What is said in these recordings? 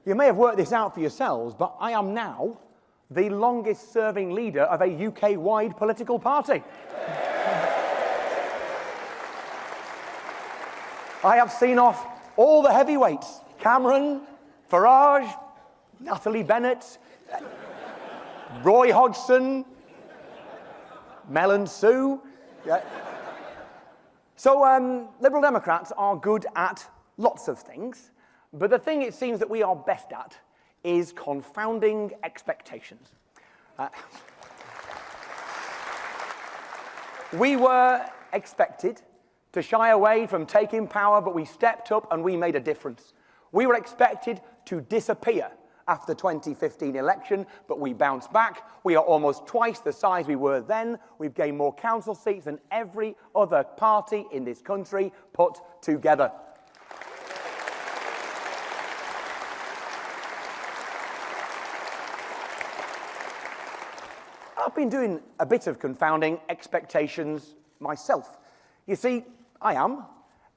You may have worked this out for yourselves, but I am now the longest-serving leader of a UK-wide political party. I have seen off all the heavyweights: Cameron, Farage, Natalie Bennett, Roy Hodgson, Mel and Sue. Yeah. So Liberal Democrats are good at lots of things, but the thing it seems that we are best at is confounding expectations. We were expected to shy away from taking power, but we stepped up and we made a difference. We were expected to disappear after the 2015 election, but we bounced back. We are almost twice the size we were then. We've gained more council seats than every other party in this country put together. I've been doing a bit of confounding expectations myself. You see, I am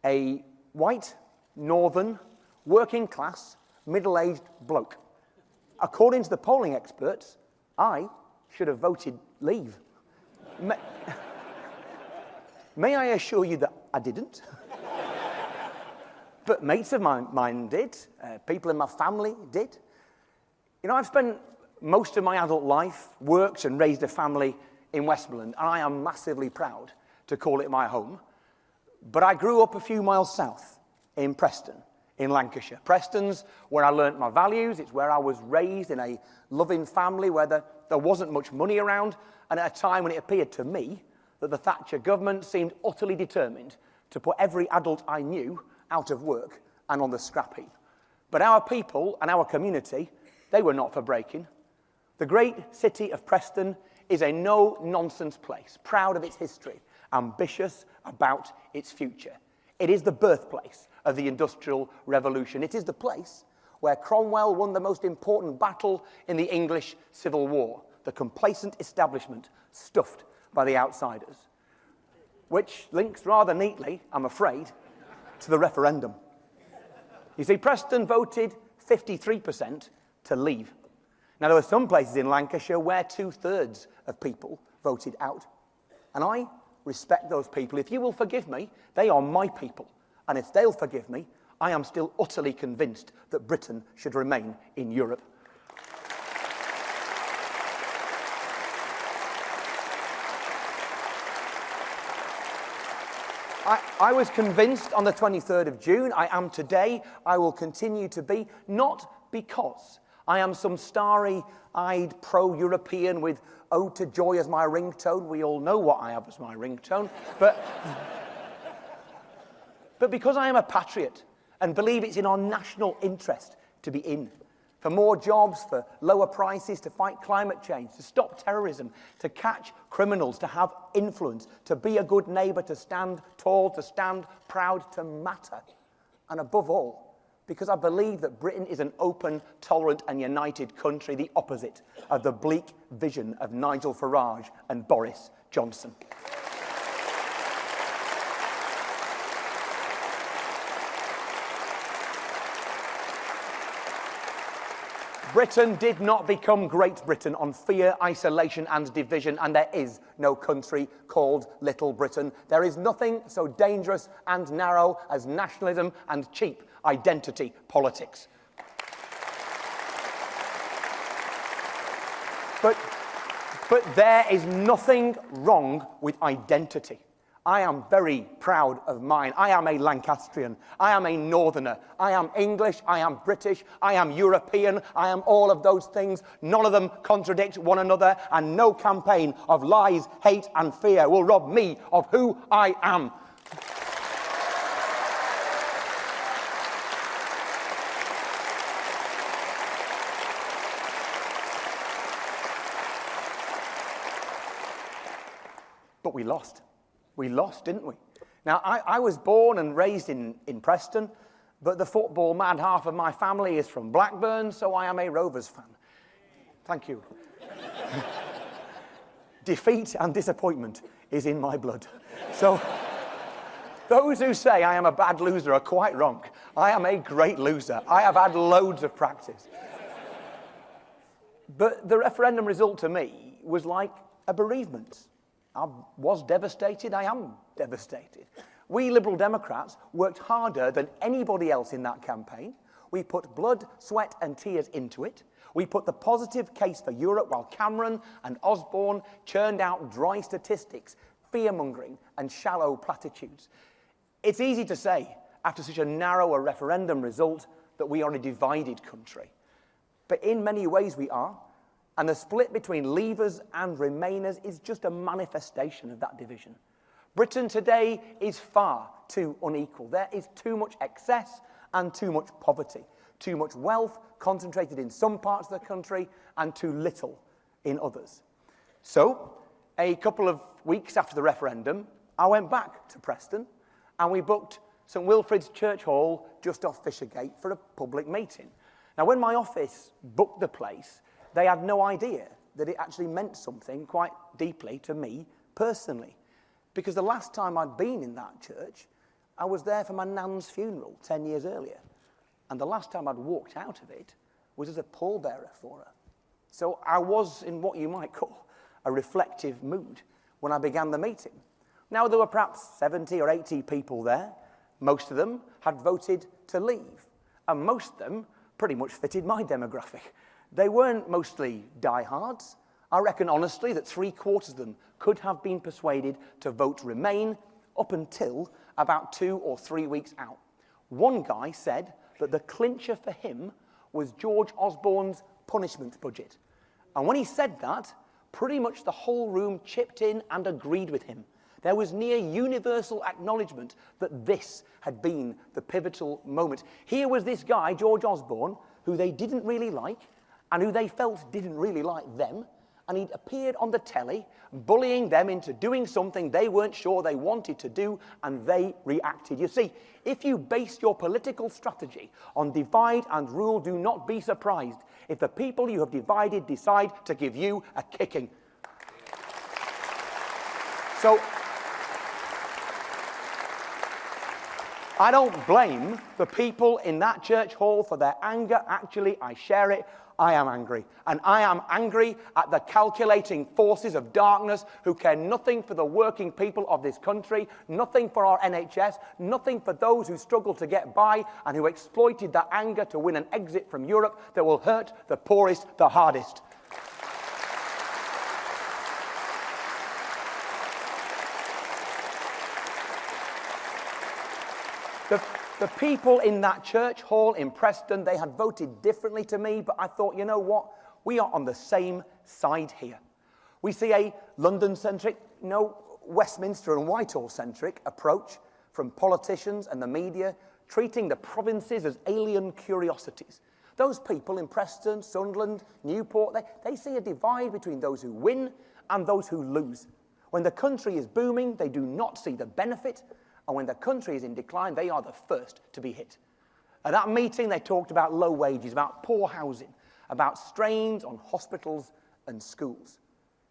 a white, northern, working-class, middle-aged bloke. According to the polling experts, I should have voted Leave. May I assure you that I didn't? But mates of mine did. People in my family did. You know, I've spent most of my adult life, worked and raised a family in Westmoreland, and I am massively proud to call it my home. But I grew up a few miles south in Preston, in Lancashire. Preston's where I learnt my values. It's where I was raised in a loving family where there wasn't much money around, and at a time when it appeared to me that the Thatcher government seemed utterly determined to put every adult I knew out of work and on the scrap heap. But our people and our community, they were not for breaking. The great city of Preston is a no-nonsense place, proud of its history, ambitious about its future. It is the birthplace of the Industrial Revolution. It is the place where Cromwell won the most important battle in the English Civil War, the complacent establishment stuffed by the outsiders, which links rather neatly, I'm afraid, to the referendum. You see, Preston voted 53% to leave. Now, there were some places in Lancashire where 2/3 of people voted out. And I respect those people. If you will forgive me, they are my people. And if they'll forgive me, I am still utterly convinced that Britain should remain in Europe. I was convinced on the 23rd of June. I am today. I will continue to be, not because I am some starry-eyed pro-European with Ode to Joy as my ringtone. We all know what I have as my ringtone. But because I am a patriot and believe it's in our national interest to be in. For more jobs, for lower prices, to fight climate change, to stop terrorism, to catch criminals, to have influence, to be a good neighbour, to stand tall, to stand proud, to matter. And above all, because I believe that Britain is an open, tolerant and united country, the opposite of the bleak vision of Nigel Farage and Boris Johnson. Britain did not become Great Britain on fear, isolation and division, and there is no country called Little Britain. There is nothing so dangerous and narrow as nationalism and cheap identity politics. But there is nothing wrong with identity. I am very proud of mine. I am a Lancastrian. I am a Northerner. I am English. I am British. I am European. I am all of those things. None of them contradict one another, and no campaign of lies, hate, and fear will rob me of who I am. But we lost. We lost, didn't we? Now, I was born and raised in Preston, but the football mad half of my family is from Blackburn, so I am a Rovers fan. Thank you. Defeat and disappointment is in my blood. So those who say I am a bad loser are quite wrong. I am a great loser. I have had loads of practice. But the referendum result to me was like a bereavement. I was devastated. I am devastated. We Liberal Democrats worked harder than anybody else in that campaign. We put blood, sweat and tears into it. We put the positive case for Europe while Cameron and Osborne churned out dry statistics, fear-mongering and shallow platitudes. It's easy to say, after such a narrow a referendum result, that we are a divided country. But in many ways we are, and the split between Leavers and Remainers is just a manifestation of that division. Britain today is far too unequal. There is too much excess and too much poverty, too much wealth concentrated in some parts of the country and too little in others. So, a couple of weeks after the referendum, I went back to Preston and we booked St Wilfrid's Church Hall just off Fishergate for a public meeting. Now, when my office booked the place, they had no idea that it actually meant something quite deeply to me personally. Because the last time I'd been in that church, I was there for my nan's funeral 10 years earlier. And the last time I'd walked out of it was as a pallbearer for her. So I was in what you might call a reflective mood when I began the meeting. Now, there were perhaps 70 or 80 people there. Most of them had voted to leave. And most of them pretty much fitted my demographic. They weren't mostly diehards. I reckon honestly that 3/4 of them could have been persuaded to vote Remain up until about 2 or 3 weeks out. One guy said that the clincher for him was George Osborne's punishment budget. And when he said that, pretty much the whole room chipped in and agreed with him. There was near universal acknowledgement that this had been the pivotal moment. Here was this guy, George Osborne, who they didn't really like and who they felt didn't really like them, and he'd appeared on the telly, bullying them into doing something they weren't sure they wanted to do, and they reacted. You see, if you base your political strategy on divide and rule, do not be surprised if the people you have divided decide to give you a kicking. So, I don't blame the people in that church hall for their anger. Actually, I share it. I am angry. And I am angry at the calculating forces of darkness who care nothing for the working people of this country, nothing for our NHS, nothing for those who struggle to get by, and who exploited that anger to win an exit from Europe that will hurt the poorest the hardest. The people in that church hall in Preston, they had voted differently to me, but I thought, you know what? We are on the same side here. We see a London-centric, no, Westminster and Whitehall-centric approach from politicians and the media, treating the provinces as alien curiosities. Those people in Preston, Sunderland, Newport, they see a divide between those who win and those who lose. When the country is booming, they do not see the benefit, and when the country is in decline, they are the first to be hit. At that meeting, they talked about low wages, about poor housing, about strains on hospitals and schools.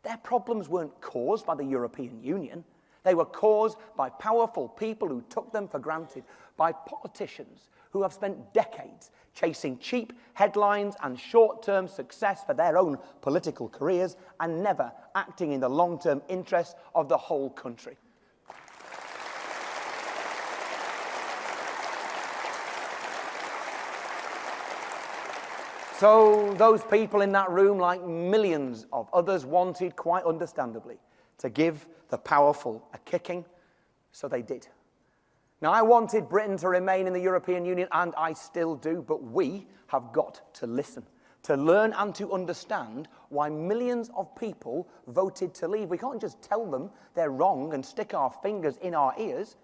Their problems weren't caused by the European Union. They were caused by powerful people who took them for granted, by politicians who have spent decades chasing cheap headlines and short-term success for their own political careers and never acting in the long-term interests of the whole country. So those people in that room, like millions of others, wanted, quite understandably, to give the powerful a kicking, so they did. Now, I wanted Britain to remain in the European Union, and I still do, but we have got to listen, to learn and to understand why millions of people voted to leave. We can't just tell them they're wrong and stick our fingers in our ears.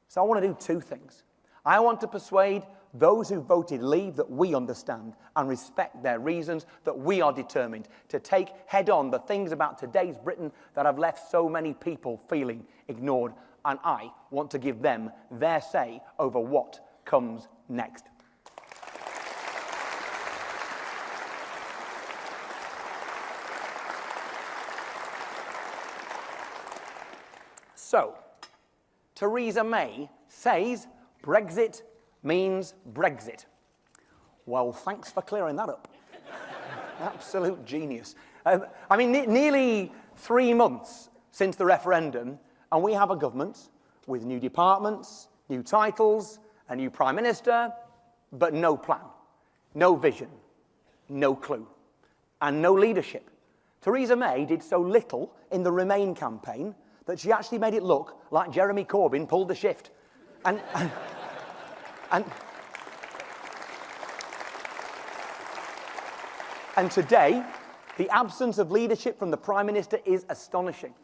So I want to do two things. I want to persuade those who voted leave that we understand and respect their reasons, that we are determined to take head-on the things about today's Britain that have left so many people feeling ignored. And I want to give them their say over what comes next. So, Theresa May says Brexit means Brexit. Well, thanks for clearing that up. Absolute genius. Nearly 3 months since the referendum, and we have a government with new departments, new titles, a new Prime Minister, but no plan, no vision, no clue, and no leadership. Theresa May did so little in the Remain campaign that she actually made it look like Jeremy Corbyn pulled the shift. And today, the absence of leadership from the Prime Minister is astonishing.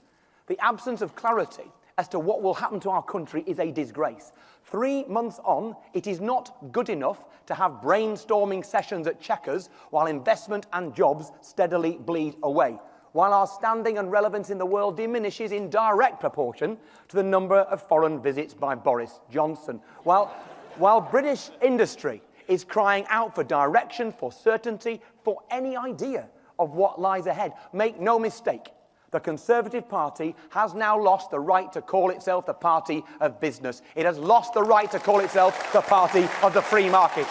The absence of clarity as to what will happen to our country is a disgrace. 3 months on, it is not good enough to have brainstorming sessions at Chequers while investment and jobs steadily bleed away, while our standing and relevance in the world diminishes in direct proportion to the number of foreign visits by Boris Johnson, while British industry is crying out for direction, for certainty, for any idea of what lies ahead. Make no mistake, the Conservative Party has now lost the right to call itself the party of business. It has lost the right to call itself the party of the free market.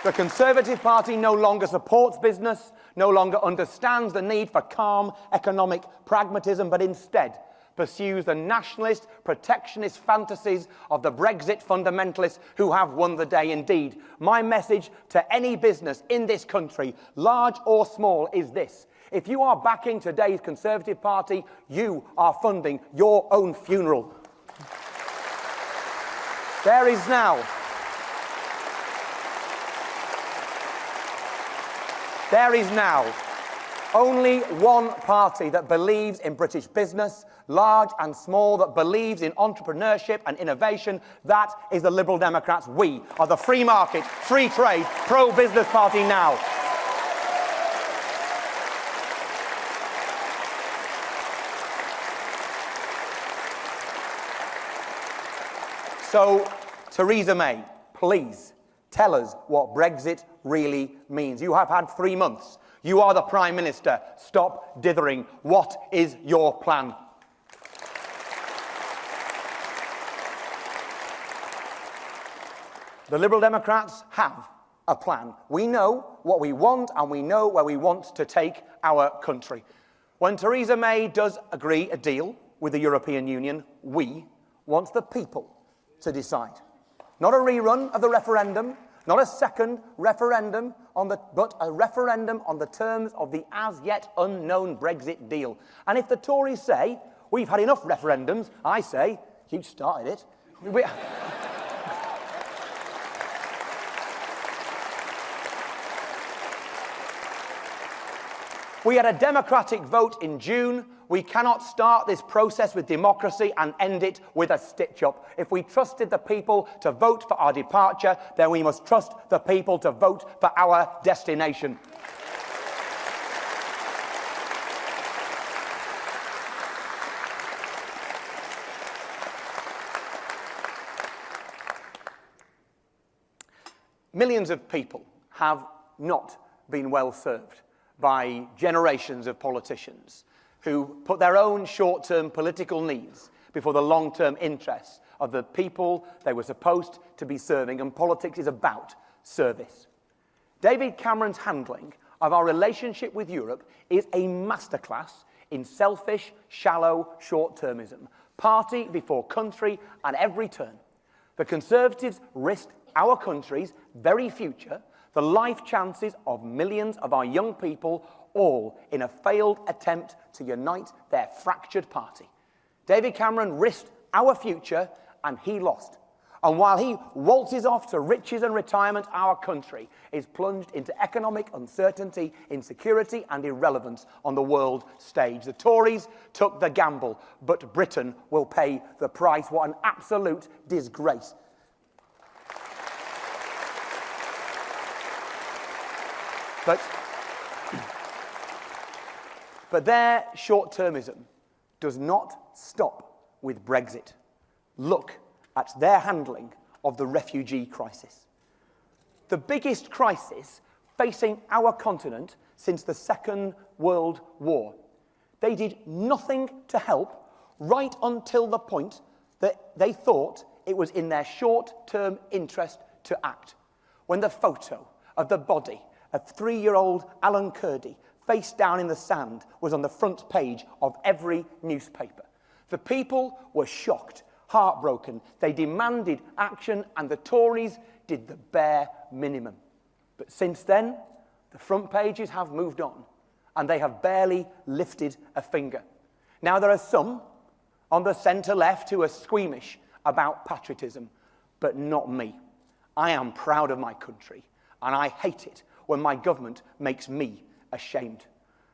The Conservative Party no longer supports business, no longer understands the need for calm economic pragmatism, but instead pursues the nationalist, protectionist fantasies of the Brexit fundamentalists who have won the day. Indeed, my message to any business in this country, large or small, is this. If you are backing today's Conservative Party, you are funding your own funeral. There is now only one party that believes in British business, large and small, that believes in entrepreneurship and innovation. That is the Liberal Democrats. We are the free market, free trade, pro-business party now. So, Theresa May, please tell us what Brexit really means. You have had 3 months. You are the Prime Minister. Stop dithering. What is your plan? The Liberal Democrats have a plan. We know what we want and we know where we want to take our country. When Theresa May does agree a deal with the European Union, we want the people to decide. Not a rerun of the referendum, not a second referendum, but a referendum on the terms of the as-yet unknown Brexit deal. And if the Tories say, we've had enough referendums, I say, you started it. We had a democratic vote in June. We cannot start this process with democracy and end it with a stitch-up. If we trusted the people to vote for our departure, then we must trust the people to vote for our destination. Millions of people have not been well served by generations of politicians who put their own short-term political needs before the long-term interests of the people they were supposed to be serving, and politics is about service. David Cameron's handling of our relationship with Europe is a masterclass in selfish, shallow short-termism, party before country at every turn. The Conservatives risked our country's very future, the life chances of millions of our young people, all in a failed attempt to unite their fractured party. David Cameron risked our future and he lost. And while he waltzes off to riches and retirement, our country is plunged into economic uncertainty, insecurity and irrelevance on the world stage. The Tories took the gamble, but Britain will pay the price. What an absolute disgrace. But their short-termism does not stop with Brexit. Look at their handling of the refugee crisis. The biggest crisis facing our continent since the Second World War. They did nothing to help right until the point that they thought it was in their short-term interest to act. When the photo of the body of 3-year-old Alan Kurdi face down in the sand was on the front page of every newspaper. The people were shocked, heartbroken. They demanded action, and the Tories did the bare minimum. But since then, the front pages have moved on, and they have barely lifted a finger. Now, there are some on the centre-left who are squeamish about patriotism, but not me. I am proud of my country, and I hate it when my government makes me ashamed.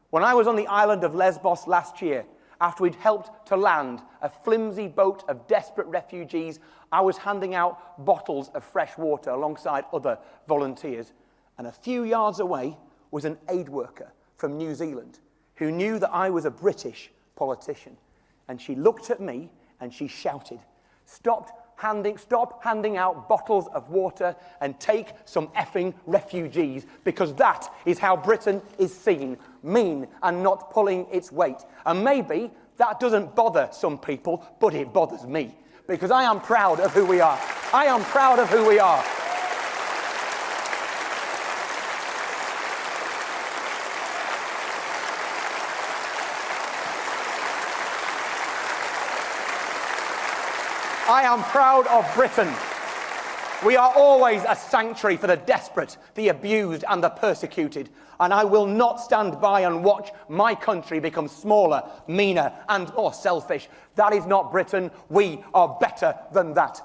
When I was on the island of Lesbos last year, after we'd helped to land a flimsy boat of desperate refugees, I was handing out bottles of fresh water alongside other volunteers. And a few yards away was an aid worker from New Zealand who knew that I was a British politician. And she looked at me and she shouted, stop handing out bottles of water and take some effing refugees, because that is how Britain is seen, mean and not pulling its weight. And maybe that doesn't bother some people, but it bothers me, because I am proud of who we are. I am proud of who we are. I am proud of Britain. We are always a sanctuary for the desperate, the abused and the persecuted. And I will not stand by and watch my country become smaller, meaner and more selfish. That is not Britain. We are better than that.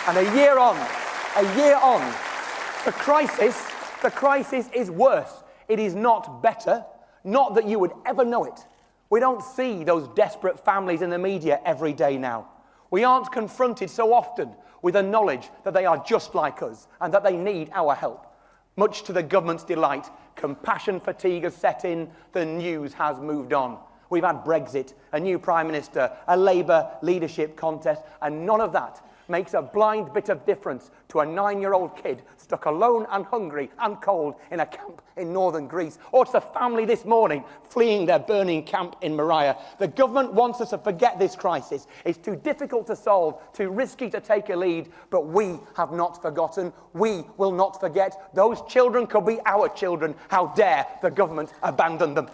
And a year on, the crisis is worse. It is not better, not that you would ever know it. We don't see those desperate families in the media every day now. We aren't confronted so often with the knowledge that they are just like us and that they need our help. Much to the government's delight, compassion fatigue has set in, the news has moved on. We've had Brexit, a new Prime Minister, a Labour leadership contest, and none of that makes a blind bit of difference to a 9-year-old kid stuck alone and hungry and cold in a camp in northern Greece, or to the family this morning fleeing their burning camp in Moria. The government wants us to forget this crisis. It's too difficult to solve, too risky to take a lead, but we have not forgotten. We will not forget. Those children could be our children. How dare the government abandon them?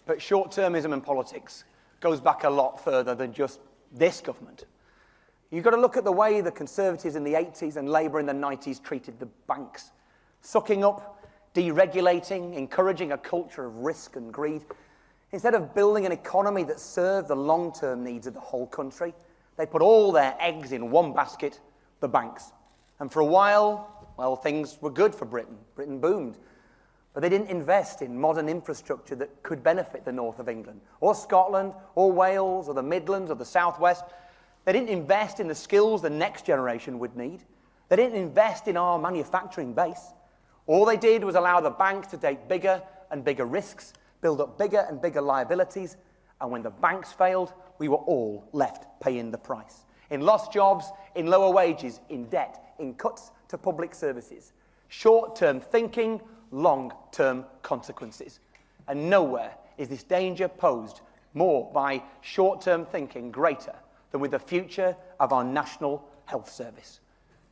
But short-termism in politics goes back a lot further than just this government. You've got to look at the way the Conservatives in the 80s and Labour in the 90s treated the banks. Sucking up, deregulating, encouraging a culture of risk and greed. Instead of building an economy that served the long-term needs of the whole country, they put all their eggs in one basket, the banks. And for a while, well, things were good for Britain. Britain boomed. But they didn't invest in modern infrastructure that could benefit the north of England, or Scotland, or Wales, or the Midlands, or the Southwest. They didn't invest in the skills the next generation would need. They didn't invest in our manufacturing base. All they did was allow the banks to take bigger and bigger risks, build up bigger and bigger liabilities, and when the banks failed, we were all left paying the price. In lost jobs, in lower wages, in debt, in cuts to public services. Short-term thinking, long-term consequences. And nowhere is this danger posed more by short-term thinking greater than with the future of our National Health Service.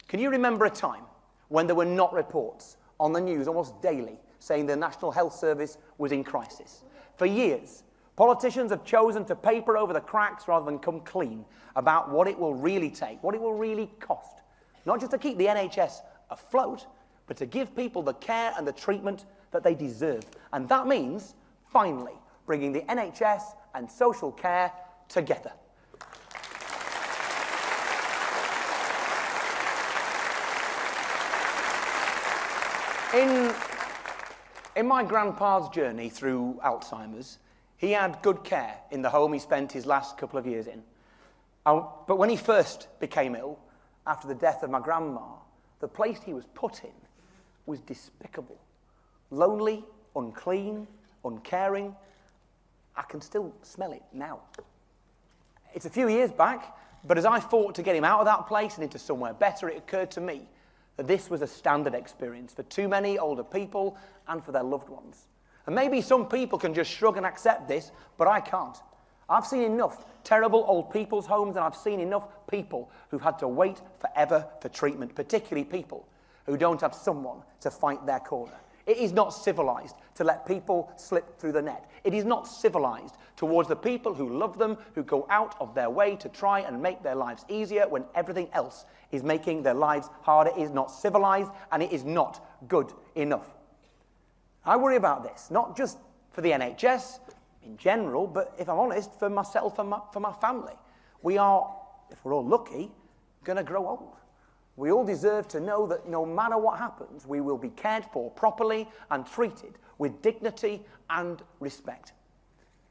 Can you remember a time when there were not reports on the news almost daily saying the National Health Service was in crisis? For years, politicians have chosen to paper over the cracks rather than come clean about what it will really take, what it will really cost. Not just to keep the NHS afloat, but to give people the care and the treatment that they deserve. And that means, finally, bringing the NHS and social care together. In my grandpa's journey through Alzheimer's, he had good care in the home he spent his last couple of years in. But when he first became ill, after the death of my grandma, the place he was put in was despicable. Lonely, unclean, uncaring. I can still smell it now. It's a few years back, but as I fought to get him out of that place and into somewhere better, it occurred to me that this was a standard experience for too many older people and for their loved ones. And maybe some people can just shrug and accept this, but I can't. I've seen enough terrible old people's homes, and I've seen enough people who've had to wait forever for treatment, particularly people who don't have someone to fight their corner. It is not civilized to let people slip through the net. It is not civilized towards the people who love them, who go out of their way to try and make their lives easier when everything else is making their lives harder. It is not civilized, and it is not good enough. I worry about this, not just for the NHS in general, but if I'm honest, for myself and for my family. We are, if we're all lucky, going to grow old. We all deserve to know that no matter what happens, we will be cared for properly and treated with dignity and respect.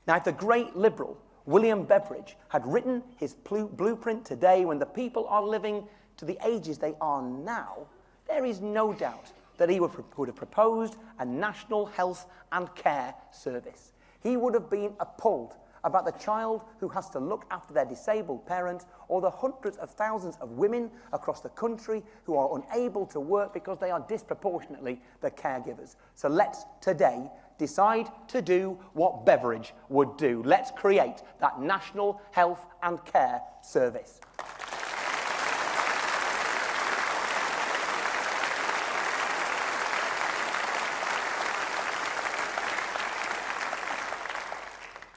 Now, if the great liberal William Beveridge had written his blueprint today when the people are living to the ages they are now, there is no doubt that he would have proposed a national health and care service. He would have been appalled about the child who has to look after their disabled parent, or the hundreds of thousands of women across the country who are unable to work because they are disproportionately the caregivers. So let's today decide to do what Beveridge would do. Let's create that national health and care service.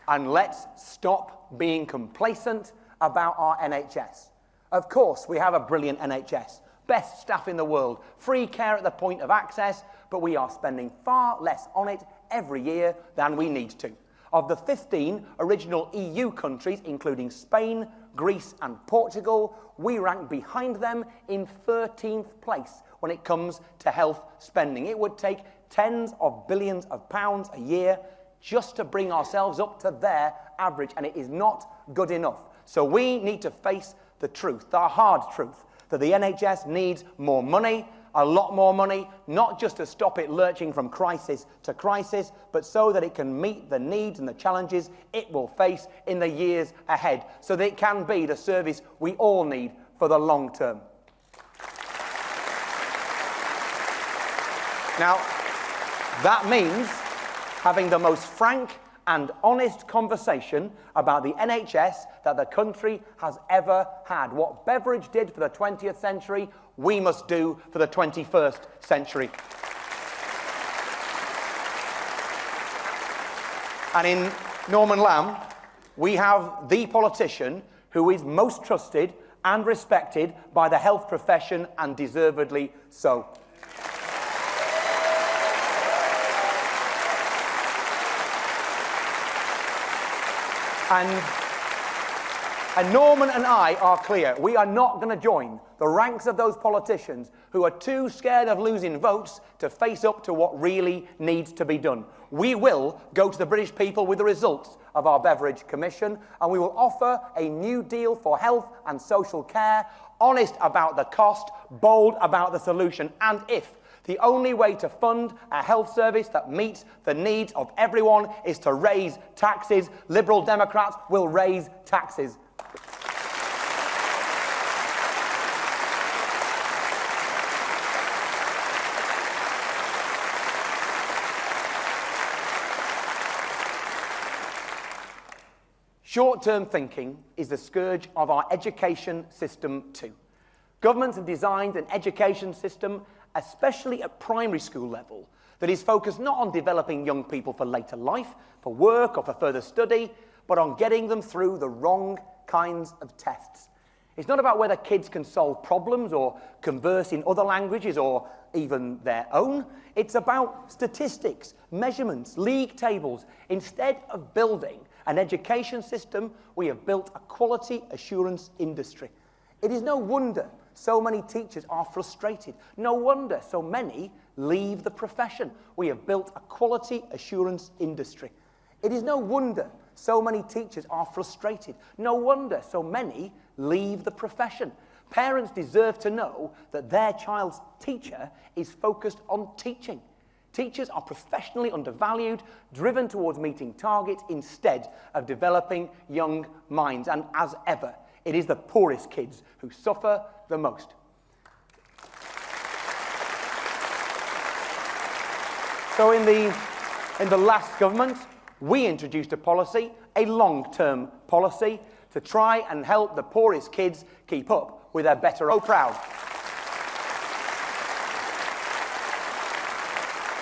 And let's stop being complacent about our NHS. Of course, we have a brilliant NHS, best staff in the world, free care at the point of access, but we are spending far less on it every year than we need to. Of the 15 original EU countries, including Spain, Greece, and Portugal, we rank behind them in 13th place when it comes to health spending. It would take tens of billions of pounds a year just to bring ourselves up to their average, and it is not good enough. So we need to face the truth, the hard truth, that the NHS needs more money, a lot more money, not just to stop it lurching from crisis to crisis, but so that it can meet the needs and the challenges it will face in the years ahead, so that it can be the service we all need for the long term. Now, that means having the most frank and honest conversation about the NHS that the country has ever had. What Beveridge did for the 20th century, we must do for the 21st century. And in Norman Lamb, we have the politician who is most trusted and respected by the health profession, and deservedly so. And Norman and I are clear. We are not going to join the ranks of those politicians who are too scared of losing votes to face up to what really needs to be done. We will go to the British people with the results of our Beveridge Commission, and we will offer a new deal for health and social care, honest about the cost, bold about the solution, and if the only way to fund a health service that meets the needs of everyone is to raise taxes, Liberal Democrats will raise taxes. Short-term thinking is the scourge of our education system too. Governments have designed an education system, especially at primary school level, that is focused not on developing young people for later life, for work or for further study, but on getting them through the wrong kinds of tests. It's not about whether kids can solve problems or converse in other languages or even their own. It's about statistics, measurements, league tables. Instead of building an education system, we have built a quality assurance industry. It is no wonder so many teachers are frustrated. No wonder so many leave the profession. We have built a quality assurance industry. It is no wonder so many teachers are frustrated. No wonder so many leave the profession. Parents deserve to know that their child's teacher is focused on teaching. Teachers are professionally undervalued, driven towards meeting targets instead of developing young minds. And as ever, it is the poorest kids who suffer the most. So in the last government, we introduced a policy, a long-term policy, to try and help the poorest kids keep up with their better. So proud.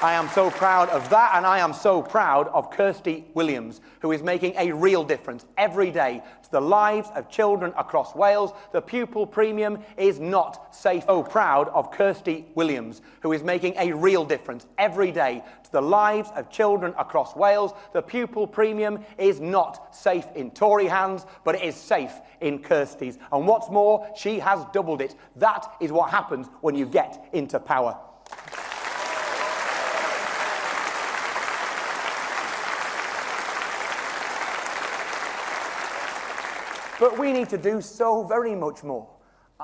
I am so proud of that, and I am so proud of Kirsty Williams, who is making a real difference every day to the lives of children across Wales. The pupil premium is not safe. So proud of Kirsty Williams, who is making a real difference every day to the lives of children across Wales. The pupil premium is not safe in Tory hands, but it is safe in Kirsty's. And what's more, she has doubled it. That is what happens when you get into power. But we need to do so very much more.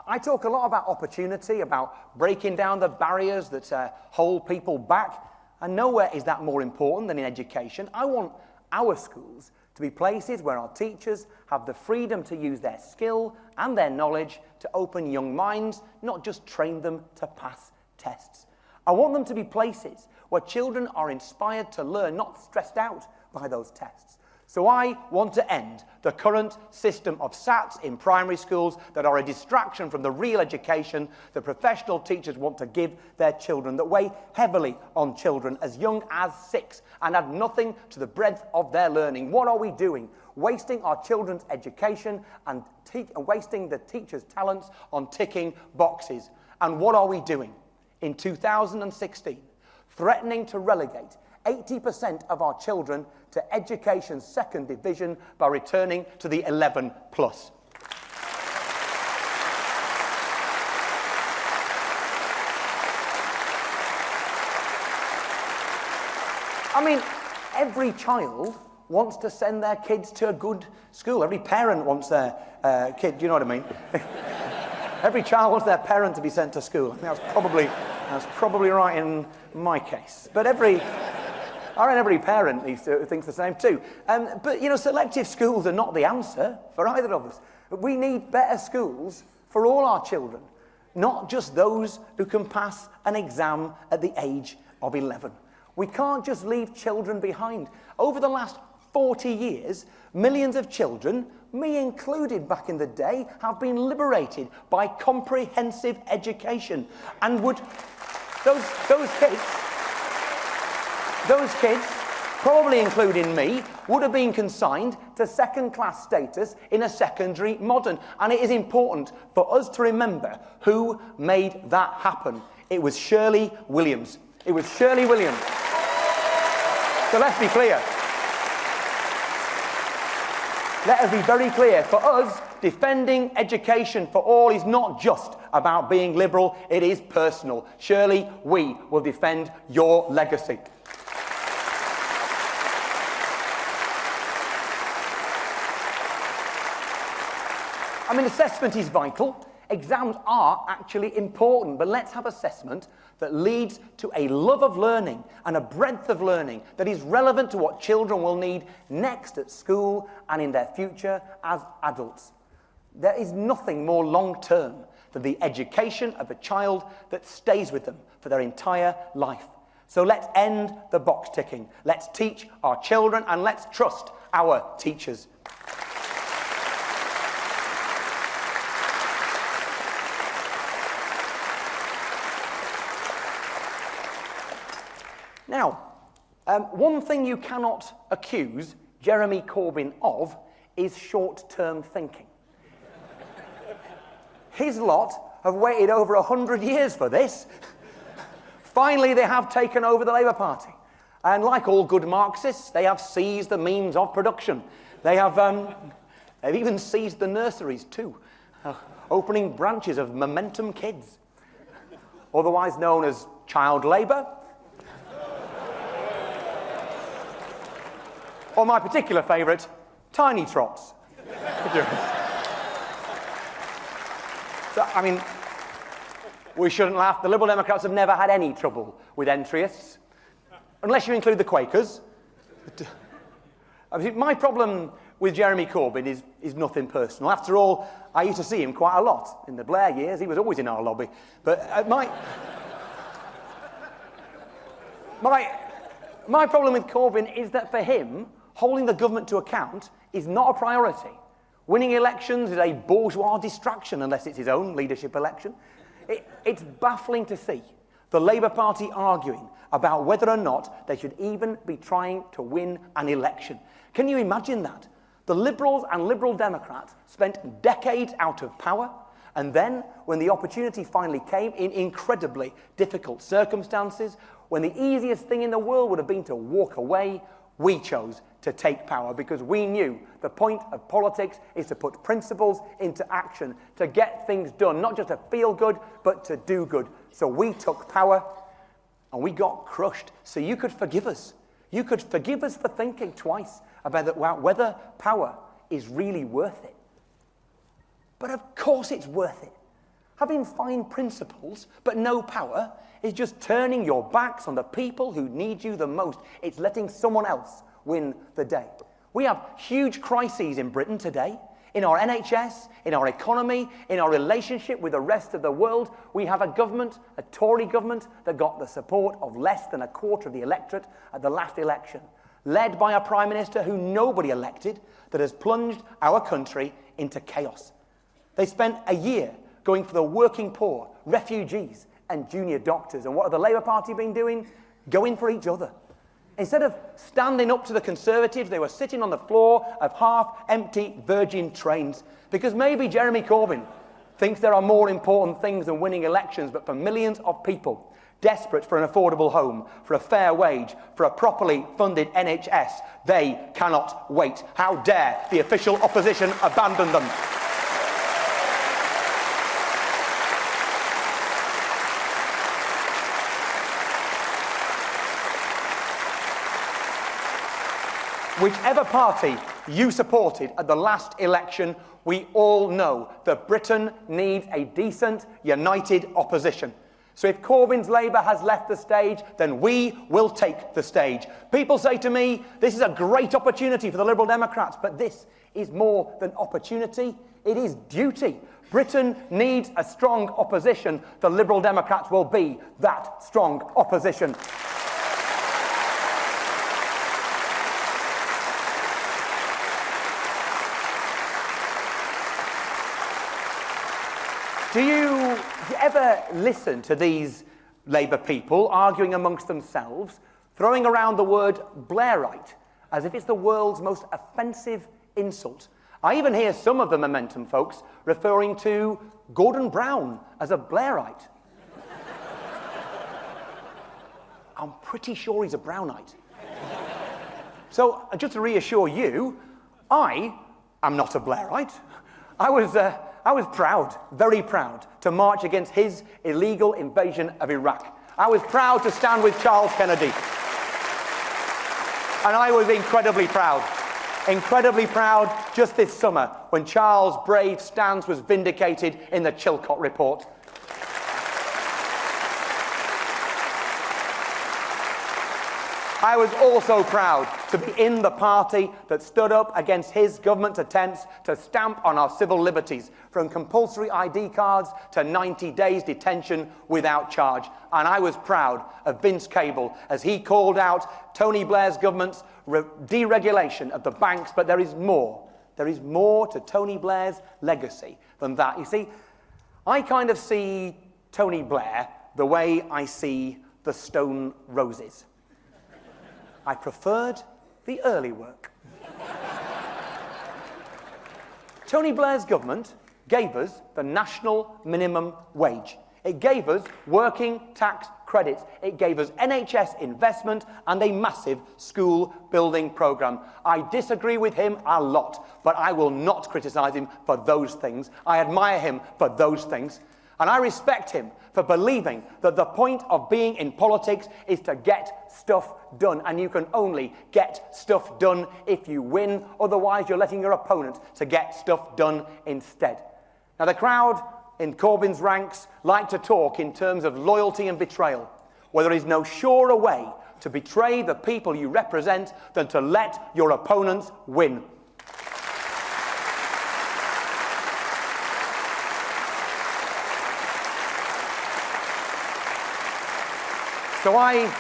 I talk a lot about opportunity, about breaking down the barriers that hold people back, and nowhere is that more important than in education. I want our schools to be places where our teachers have the freedom to use their skill and their knowledge to open young minds, not just train them to pass tests. I want them to be places where children are inspired to learn, not stressed out by those tests. So I want to end the current system of SATs in primary schools that are a distraction from the real education that professional teachers want to give their children, that weigh heavily on children as young as 6 and add nothing to the breadth of their learning. What are we doing? Wasting our children's education and wasting the teachers' talents on ticking boxes. And what are we doing? In 2016, threatening to relegate 80% of our children to education's second division by returning to the 11+. I mean, every child wants to send their kids to a good school. Every parent wants their kid, do you know what I mean? Every child wants their parent to be sent to school. I think that's probably right in my case. But every parent thinks the same too. But, you know, selective schools are not the answer for either of us. We need better schools for all our children, not just those who can pass an exam at the age of 11. We can't just leave children behind. Over the last 40 years, millions of children, me included back in the day, have been liberated by comprehensive education. And would those kids, probably including me, would have been consigned to second-class status in a secondary modern. And it is important for us to remember who made that happen. It was Shirley Williams. It was Shirley Williams. So let's be clear. Let us be very clear. For us, defending education for all is not just about being liberal, it is personal. Shirley, we will defend your legacy. I mean, assessment is vital. Exams are actually important, but let's have assessment that leads to a love of learning and a breadth of learning that is relevant to what children will need next at school and in their future as adults. There is nothing more long-term than the education of a child that stays with them for their entire life. So let's end the box ticking. Let's teach our children and let's trust our teachers. Now, one thing you cannot accuse Jeremy Corbyn of is short-term thinking. His lot have waited over 100 years for this. Finally, they have taken over the Labour Party. And like all good Marxists, they have seized the means of production. They've even seized the nurseries too. opening branches of Momentum Kids, otherwise known as child labour, or my particular favourite, tiny trots. So, I mean, we shouldn't laugh. The Liberal Democrats have never had any trouble with entryists, unless you include the Quakers. But, I mean, my problem with Jeremy Corbyn is nothing personal. After all, I used to see him quite a lot. In the Blair years, he was always in our lobby. But my problem with Corbyn is that for him, holding the government to account is not a priority. Winning elections is a bourgeois distraction unless it's his own leadership election. It's baffling to see the Labour Party arguing about whether or not they should even be trying to win an election. Can you imagine that? The Liberals and Liberal Democrats spent decades out of power, and then, when the opportunity finally came in incredibly difficult circumstances, when the easiest thing in the world would have been to walk away, we chose to take power because we knew the point of politics is to put principles into action, to get things done, not just to feel good, but to do good. So we took power and we got crushed. So you could forgive us. You could forgive us for thinking twice about whether power is really worth it. But of course it's worth it. Having fine principles but no power is just turning your backs on the people who need you the most. It's letting someone else win the day. We have huge crises in Britain today. In our NHS, in our economy, in our relationship with the rest of the world. We have a government, a Tory government, that got the support of less than a quarter of the electorate at the last election, led by a Prime Minister who nobody elected, that has plunged our country into chaos. They spent a year going for the working poor, refugees, and junior doctors. And what have the Labour Party been doing? Going for each other. Instead of standing up to the Conservatives, they were sitting on the floor of half-empty Virgin trains. Because maybe Jeremy Corbyn thinks there are more important things than winning elections, but for millions of people desperate for an affordable home, for a fair wage, for a properly funded NHS, they cannot wait. How dare the official opposition abandon them? Whichever party you supported at the last election, we all know that Britain needs a decent, united opposition. So if Corbyn's Labour has left the stage, then we will take the stage. People say to me, this is a great opportunity for the Liberal Democrats, but this is more than opportunity, it is duty. Britain needs a strong opposition. The Liberal Democrats will be that strong opposition. Do you ever listen to these Labour people arguing amongst themselves, throwing around the word Blairite as if it's the world's most offensive insult? I even hear some of the Momentum folks referring to Gordon Brown as a Blairite. I'm pretty sure he's a Brownite. So, just to reassure you, I am not a Blairite. I was proud, very proud, to march against his illegal invasion of Iraq. I was proud to stand with Charles Kennedy. And I was incredibly proud just this summer when Charles' brave stance was vindicated in the Chilcot Report. I was also proud to be in the party that stood up against his government's attempts to stamp on our civil liberties, from compulsory ID cards to 90 days detention without charge. And I was proud of Vince Cable as he called out Tony Blair's government's deregulation of the banks. But there is more. There is more to Tony Blair's legacy than that. You see, I kind of see Tony Blair the way I see the Stone Roses. I preferred the early work. Tony Blair's government gave us the national minimum wage. It gave us working tax credits. It gave us NHS investment and a massive school building programme. I disagree with him a lot, but I will not criticise him for those things. I admire him for those things. And I respect him for believing that the point of being in politics is to get stuff done. And you can only get stuff done if you win. Otherwise, you're letting your opponent to get stuff done instead. Now, the crowd in Corbyn's ranks like to talk in terms of loyalty and betrayal, where there is no surer way to betray the people you represent than to let your opponents win. So I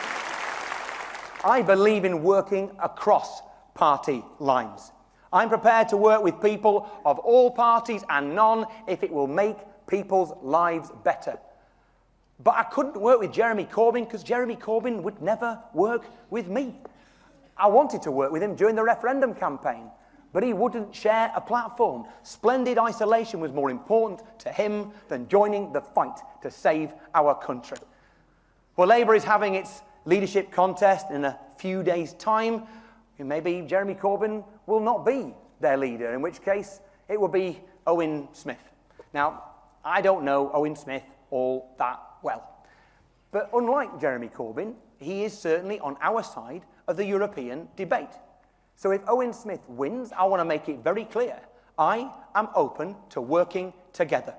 believe in working across party lines. I'm prepared to work with people of all parties and none if it will make people's lives better. But I couldn't work with Jeremy Corbyn because Jeremy Corbyn would never work with me. I wanted to work with him during the referendum campaign, but he wouldn't share a platform. Splendid isolation was more important to him than joining the fight to save our country. Well, Labour is having its leadership contest in a few days' time. Maybe Jeremy Corbyn will not be their leader, in which case it will be Owen Smith. Now, I don't know Owen Smith all that well. But unlike Jeremy Corbyn, he is certainly on our side of the European debate. So if Owen Smith wins, I want to make it very clear. I am open to working together.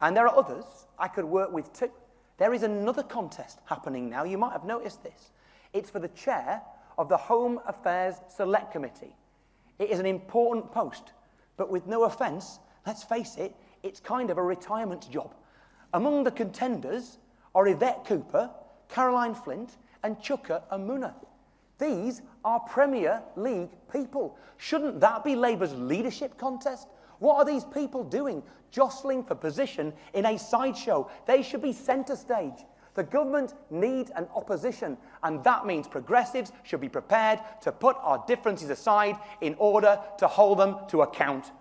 And there are others I could work with too. There is another contest happening now. You might have noticed this. It's for the chair of the Home Affairs Select Committee. It is an important post, but with no offence, let's face it, it's kind of a retirement job. Among the contenders are Yvette Cooper, Caroline Flint, and Chuka Umunna. These are Premier League people. Shouldn't that be Labour's leadership contest? What are these people doing, jostling for position in a sideshow? They should be centre stage. The government needs an opposition, and that means progressives should be prepared to put our differences aside in order to hold them to account.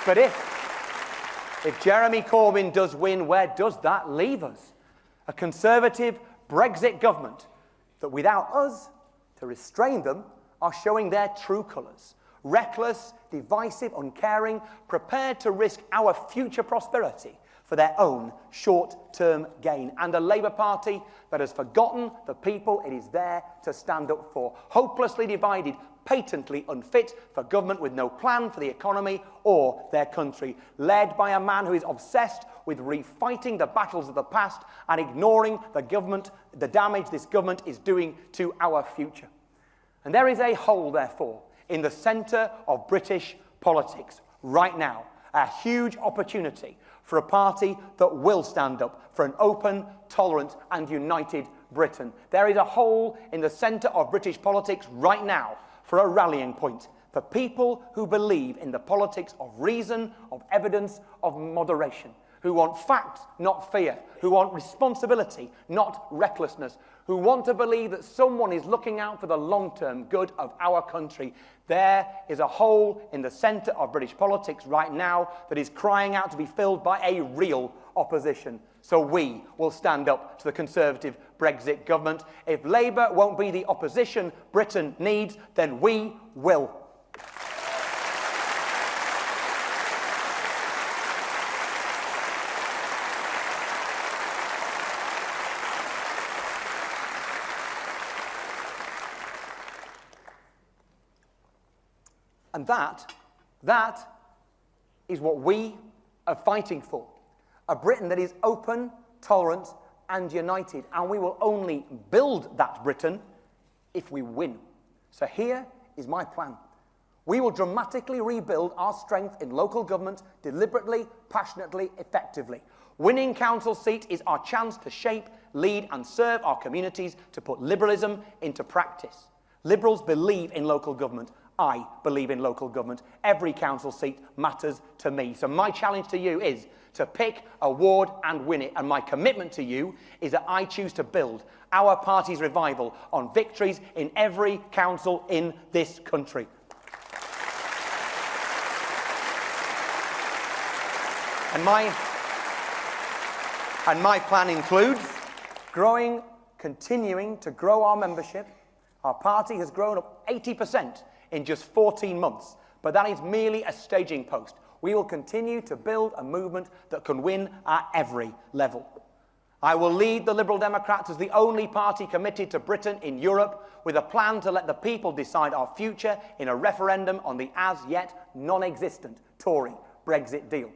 But if Jeremy Corbyn does win, where does that leave us? A Conservative Brexit government that without us to restrain them are showing their true colours. Reckless, divisive, uncaring, prepared to risk our future prosperity for their own short-term gain. And a Labour Party that has forgotten the people it is there to stand up for. Hopelessly divided, patently unfit for government with no plan for the economy or their country. Led by a man who is obsessed with refighting the battles of the past and ignoring the damage this government is doing to our future. And there is a hole, therefore, in the centre of British politics right now. A huge opportunity for a party that will stand up for an open, tolerant and united Britain. There is a hole in the centre of British politics right now for a rallying point for people who believe in the politics of reason, of evidence, of moderation, who want facts, not fear, who want responsibility, not recklessness, who want to believe that someone is looking out for the long-term good of our country. There is a hole in the centre of British politics right now that is crying out to be filled by a real opposition. So we will stand up to the Conservative Brexit government. If Labour won't be the opposition Britain needs, then we will. And that is what we are fighting for. A Britain that is open, tolerant, and united. And we will only build that Britain if we win. So here is my plan. We will dramatically rebuild our strength in local government deliberately, passionately, effectively. Winning council seat is our chance to shape, lead, and serve our communities, to put liberalism into practice. Liberals believe in local government. I believe in local government. Every council seat matters to me. So my challenge to you is to pick a ward and win it. And my commitment to you is that I choose to build our party's revival on victories in every council in this country. And my plan includes continuing to grow our membership. Our party has grown up 80% in just 14 months, but that is merely a staging post. We will continue to build a movement that can win at every level. I will lead the Liberal Democrats as the only party committed to Britain in Europe, with a plan to let the people decide our future in a referendum on the as-yet non-existent Tory Brexit deal.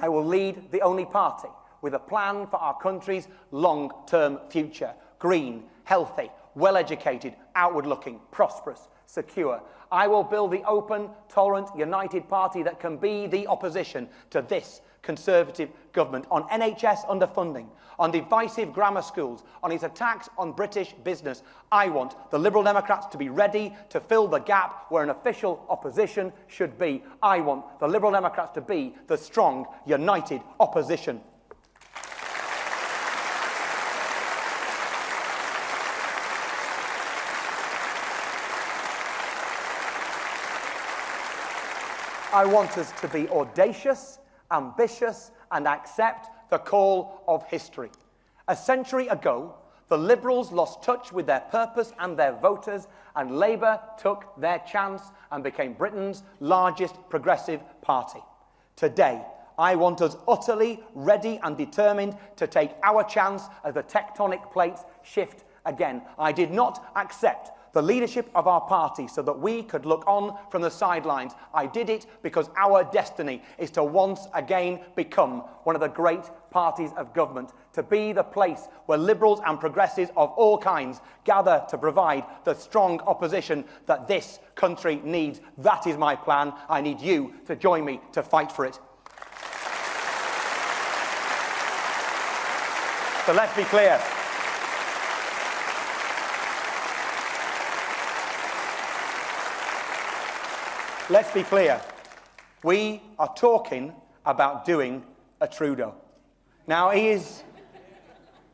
I will lead the only party with a plan for our country's long-term future: green, healthy, well-educated, outward-looking, prosperous, secure. I will build the open, tolerant, united party that can be the opposition to this Conservative government on NHS underfunding, on divisive grammar schools, on its attacks on British business. I want the Liberal Democrats to be ready to fill the gap where an official opposition should be. I want the Liberal Democrats to be the strong, united opposition. I want us to be audacious, ambitious, and accept the call of history. A century ago, the Liberals lost touch with their purpose and their voters, and Labour took their chance and became Britain's largest progressive party. Today, I want us utterly ready and determined to take our chance as the tectonic plates shift again. I did not accept the leadership of our party so that we could look on from the sidelines. I did it because our destiny is to once again become one of the great parties of government, to be the place where Liberals and progressives of all kinds gather to provide the strong opposition that this country needs. That is my plan. I need you to join me to fight for it. So let's be clear. Let's be clear. We are talking about doing a Trudeau. Now, he's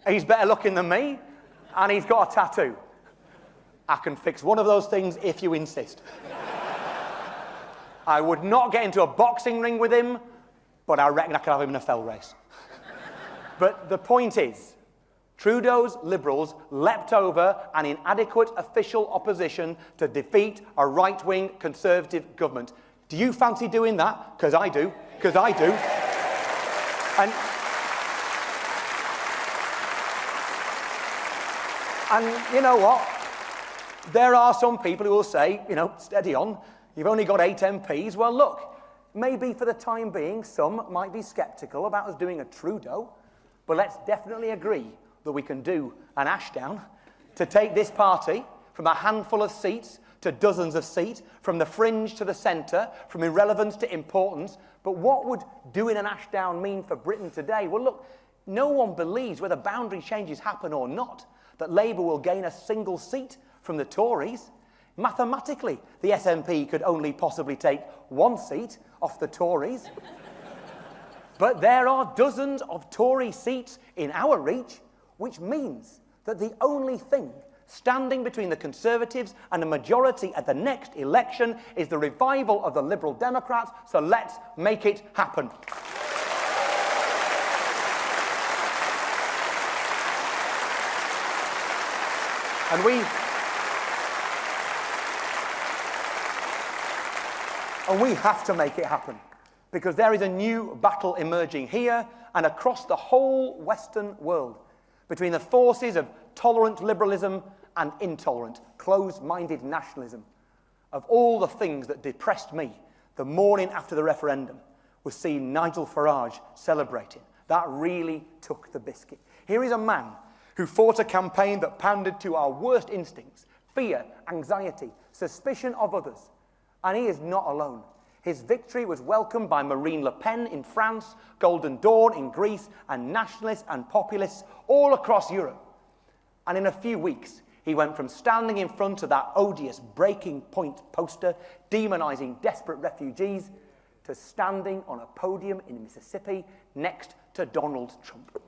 better looking than me, and he's got a tattoo. I can fix one of those things if you insist. I would not get into a boxing ring with him, but I reckon I could have him in a fell race. But the point is, Trudeau's Liberals leapt over an inadequate official opposition to defeat a right-wing Conservative government. Do you fancy doing that? Because I do. Because I do. And you know what? There are some people who will say, you know, steady on, you've only got 8 MPs. Well, look, maybe for the time being, some might be sceptical about us doing a Trudeau, but let's definitely agree that we can do an Ashdown to take this party from a handful of seats to dozens of seats, from the fringe to the centre, from irrelevance to importance. But what would doing an Ashdown mean for Britain today? Well, look, no one believes, whether boundary changes happen or not, that Labour will gain a single seat from the Tories. Mathematically, the SNP could only possibly take 1 seat off the Tories. But there are dozens of Tory seats in our reach, which means that the only thing standing between the Conservatives and a majority at the next election is the revival of the Liberal Democrats, so let's make it happen. And we have to make it happen, because there is a new battle emerging here and across the whole Western world between the forces of tolerant liberalism and intolerant, closed-minded nationalism. Of all the things that depressed me the morning after the referendum was seeing Nigel Farage celebrating. That really took the biscuit. Here is a man who fought a campaign that pandered to our worst instincts: fear, anxiety, suspicion of others. And he is not alone. His victory was welcomed by Marine Le Pen in France, Golden Dawn in Greece, and nationalists and populists all across Europe. And in a few weeks, he went from standing in front of that odious breaking point poster demonising desperate refugees to standing on a podium in Mississippi next to Donald Trump.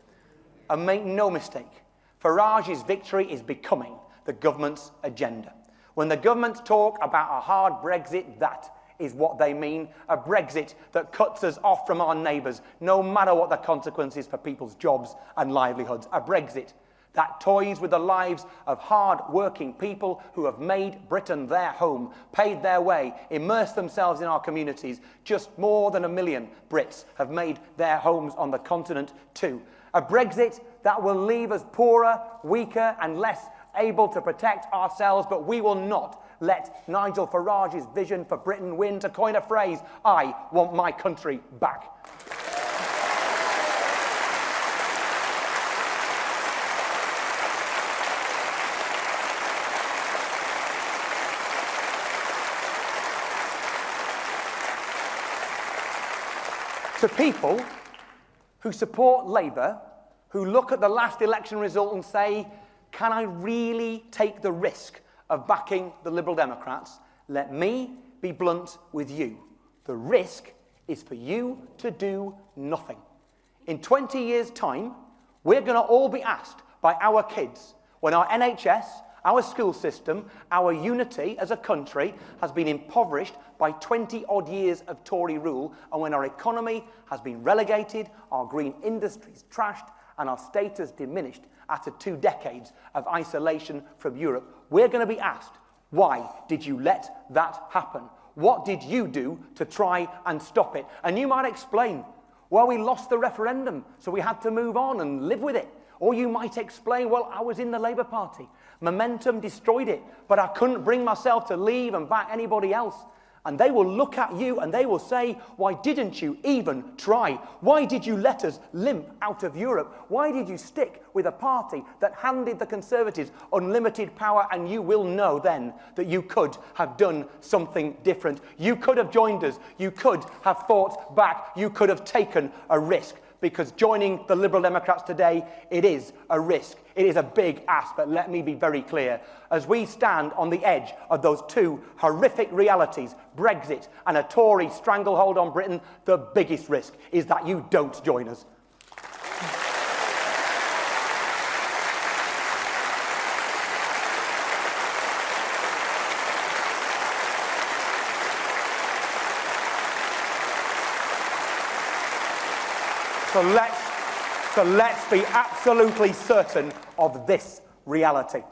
And make no mistake, Farage's victory is becoming the government's agenda. When the government talk about a hard Brexit, that is what they mean. A Brexit that cuts us off from our neighbours, no matter what the consequences for people's jobs and livelihoods. A Brexit that toys with the lives of hard-working people who have made Britain their home, paid their way, immersed themselves in our communities. Just more than 1 million Brits have made their homes on the continent too. A Brexit that will leave us poorer, weaker and less able to protect ourselves, but we will not let Nigel Farage's vision for Britain win. To coin a phrase, I want my country back. To people who support Labour, who look at the last election result and say, can I really take the risk of backing the Liberal Democrats? Let me be blunt with you. The risk is for you to do nothing. In 20 years' time, we're going to all be asked by our kids, when our NHS, our school system, our unity as a country has been impoverished by 20-odd years of Tory rule, and when our economy has been relegated, our green industries trashed, and our status diminished after 2 decades of isolation from Europe, we're going to be asked, why did you let that happen? What did you do to try and stop it? And you might explain, well, we lost the referendum, so we had to move on and live with it. Or you might explain, well, I was in the Labour Party. Momentum destroyed it, but I couldn't bring myself to leave and back anybody else. And they will look at you and they will say, why didn't you even try? Why did you let us limp out of Europe? Why did you stick with a party that handed the Conservatives unlimited power? And you will know then that you could have done something different. You could have joined us. You could have fought back. You could have taken a risk. Because joining the Liberal Democrats today, it is a risk. It is a big ask, but let me be very clear. As we stand on the edge of those 2 horrific realities, Brexit and a Tory stranglehold on Britain, the biggest risk is that you don't join us. So let's be absolutely certain of this reality.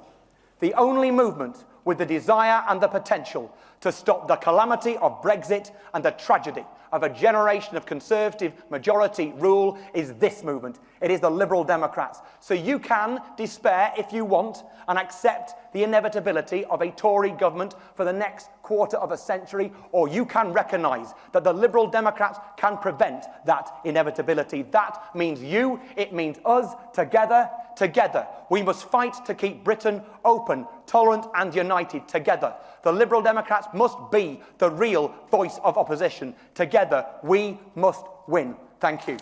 The only movement with the desire and the potential to stop the calamity of Brexit and the tragedy of a generation of Conservative majority rule is this movement. It is the Liberal Democrats. So you can despair if you want and accept the inevitability of a Tory government for the next quarter of a century, or you can recognise that the Liberal Democrats can prevent that inevitability. That means you, it means us, together. Together, we must fight to keep Britain open, tolerant and united. Together, the Liberal Democrats must be the real voice of opposition. Together, we must win. Thank you.